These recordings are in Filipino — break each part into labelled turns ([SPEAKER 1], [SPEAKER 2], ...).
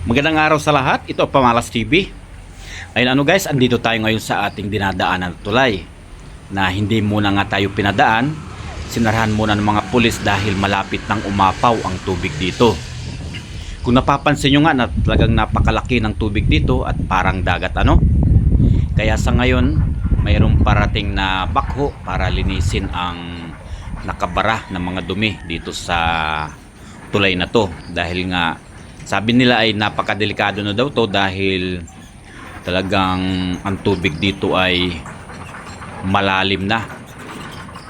[SPEAKER 1] Magandang araw sa lahat. Ito ang Pamalas TV. Ayun guys, andito tayo ngayon sa ating dinadaanan tulay na hindi muna nga tayo pinadaan. Sinarahan muna ng mga pulis dahil malapit nang umapaw ang tubig dito. Kung napapansin nyo nga na talagang napakalaki ng tubig dito at parang dagat Kaya sa ngayon, mayroong parating na bakho para linisin ang nakabara ng mga dumi dito sa tulay na to. Dahil nga sabi nila ay napakadelikado na daw to dahil talagang ang tubig dito ay malalim na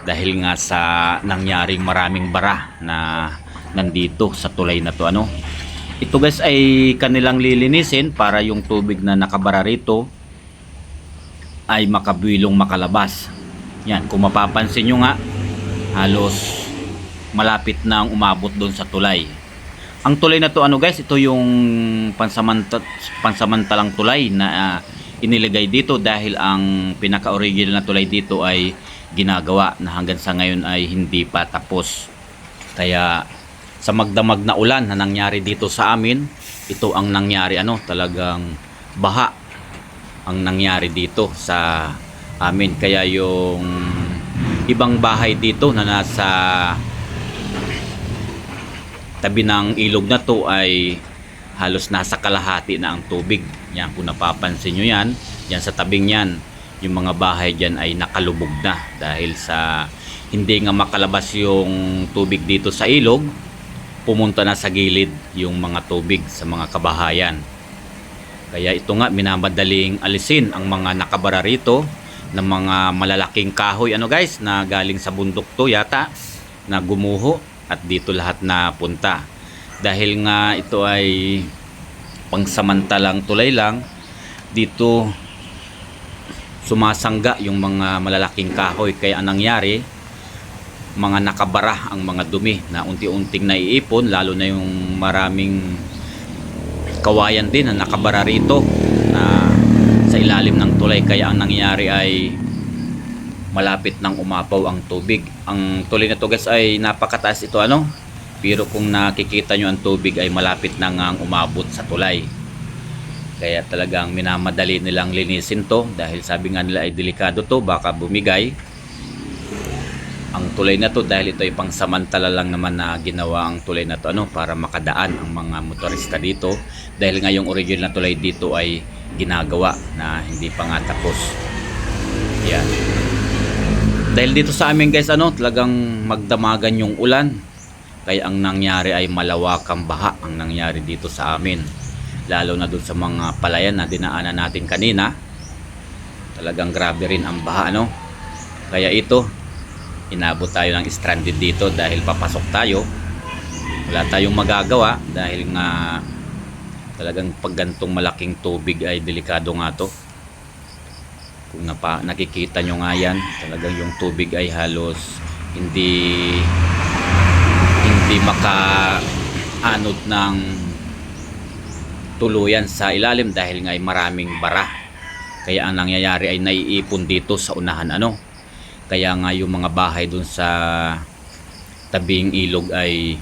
[SPEAKER 1] dahil nga sa nangyaring maraming bara na nandito sa tulay na to Ito guys ay kanilang lilinisin para yung tubig na nakabara rito ay makabuwilong makalabas. Yan, kung mapapansin nyo nga, halos malapit na ang umabot doon sa tulay. Ang tulay na to guys, ito yung pansamantalang tulay na inilagay dito dahil ang pinaka-original na tulay dito ay ginagawa na hanggang sa ngayon ay hindi pa tapos. Kaya sa magdamag na ulan na nangyari dito sa amin, ito ang nangyari talagang baha ang nangyari dito sa amin. Kaya yung ibang bahay dito na nasa tabi ng ilog na to ay halos nasa kalahati na ang tubig. Yan, kung napapansin nyo yan sa tabing yan, yung mga bahay dyan ay nakalubog na dahil sa hindi nga makalabas yung tubig dito sa ilog, pumunta na sa gilid yung mga tubig sa mga kabahayan. Kaya ito nga, minamadaling alisin ang mga nakabara rito ng mga malalaking kahoy guys, na galing sa bundok to yata na gumuho at dito lahat na punta. Dahil nga ito ay pangsamantalang tulay lang, dito sumasangga yung mga malalaking kahoy. Kaya ang nangyari, mga nakabara ang mga dumi na unti-unting naiipon, lalo na yung maraming kawayan din na nakabara rito na sa ilalim ng tulay. Kaya ang nangyari ay malapit nang umapaw ang tubig. Ang tulay na to guys ay napakataas ito pero kung nakikita nyo ang tubig ay malapit nang umabot sa tulay. Kaya talagang minamadali nilang linisin to dahil sabi nga nila ay delikado to, baka bumigay ang tulay na to dahil ito ay pangsamantala lang naman na ginawa ang tulay na to para makadaan ang mga motorista dito dahil nga yung original na tulay dito ay ginagawa na hindi pa nga tapos. Yan. Dahil dito sa amin guys talagang magdamagan yung ulan. Kaya ang nangyari ay malawakang baha ang nangyari dito sa amin. Lalo na dun sa mga palayan na dinaanan natin kanina. Talagang grabe rin ang baha Kaya ito, inabot tayo ng stranded dito dahil papasok tayo. Wala tayong magagawa dahil nga talagang pag gantong malaking tubig ay delikado nga to. Kung nakikita nyo nga yan, talagang yung tubig ay halos hindi makaanod ng tuluyan sa ilalim dahil nga ay maraming bara. Kaya ang nangyayari ay naiipon dito sa unahan Kaya nga yung mga bahay dun sa tabing ilog ay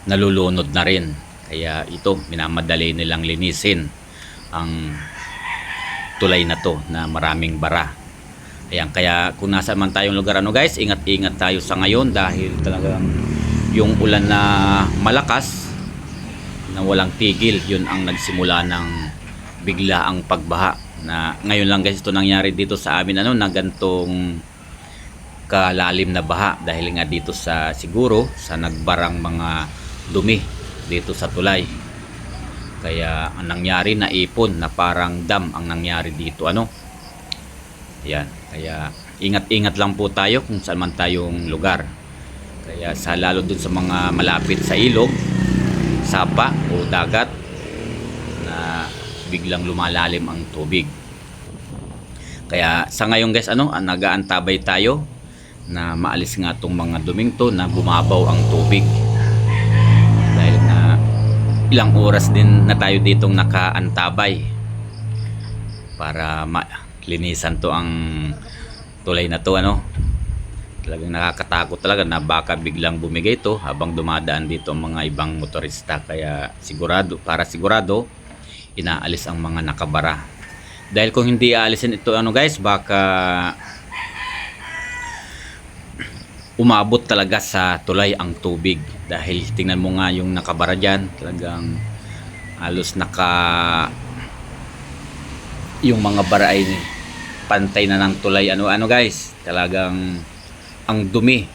[SPEAKER 1] nalulunod na rin. Kaya ito, minamadali nilang linisin ang tulay na to na maraming bara. Ayan, kaya kung nasa man tayong lugar guys, ingat-ingat tayo sa ngayon dahil talagang yung ulan na malakas na walang tigil, yun ang nagsimula ng bigla ang pagbaha. Na ngayon lang guys ito nangyari dito sa amin na gantong kalalim na baha dahil nga dito sa siguro sa nagbarang mga dumi dito sa tulay. Kaya ang nangyari na ipon na parang dam ang nangyari dito Ayan, kaya ingat-ingat lang po tayo kung saan man tayong lugar. Kaya sa lalo dun sa mga malapit sa ilog, sapa o dagat na biglang lumalalim ang tubig. Kaya sa ngayon guys nag-aantabay tayo na maalis nga tong mga duming to na bumabaw ang tubig. Dahil na ilang oras din na tayo ditong nakaantabay para linisan to ang tulay na to Talagang nakakatakot talaga na baka biglang bumigay ito habang dumadaan dito ang mga ibang motorista. Kaya sigurado, inaalis ang mga nakabara. Dahil kung hindi aalisin ito guys, baka umabot talaga sa tulay ang tubig. Dahil tingnan mo nga yung nakabara dyan, talagang halos yung mga bara ay pantay na ng tulay. Guys, talagang ang dumi,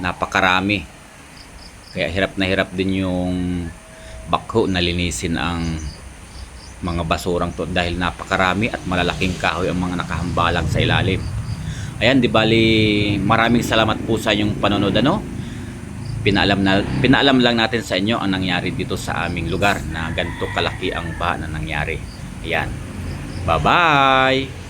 [SPEAKER 1] napakarami. Kaya hirap na hirap din yung bakho na linisin ang mga basurang to dahil napakarami at malalaking kahoy ang mga nakahambalang sa ilalim. Ayan, di bali, maraming salamat po sa inyong panonood. Pinaalam lang natin sa inyo ang nangyari dito sa aming lugar na ganito kalaki ang baha na nangyari. Ayan. Bye-bye!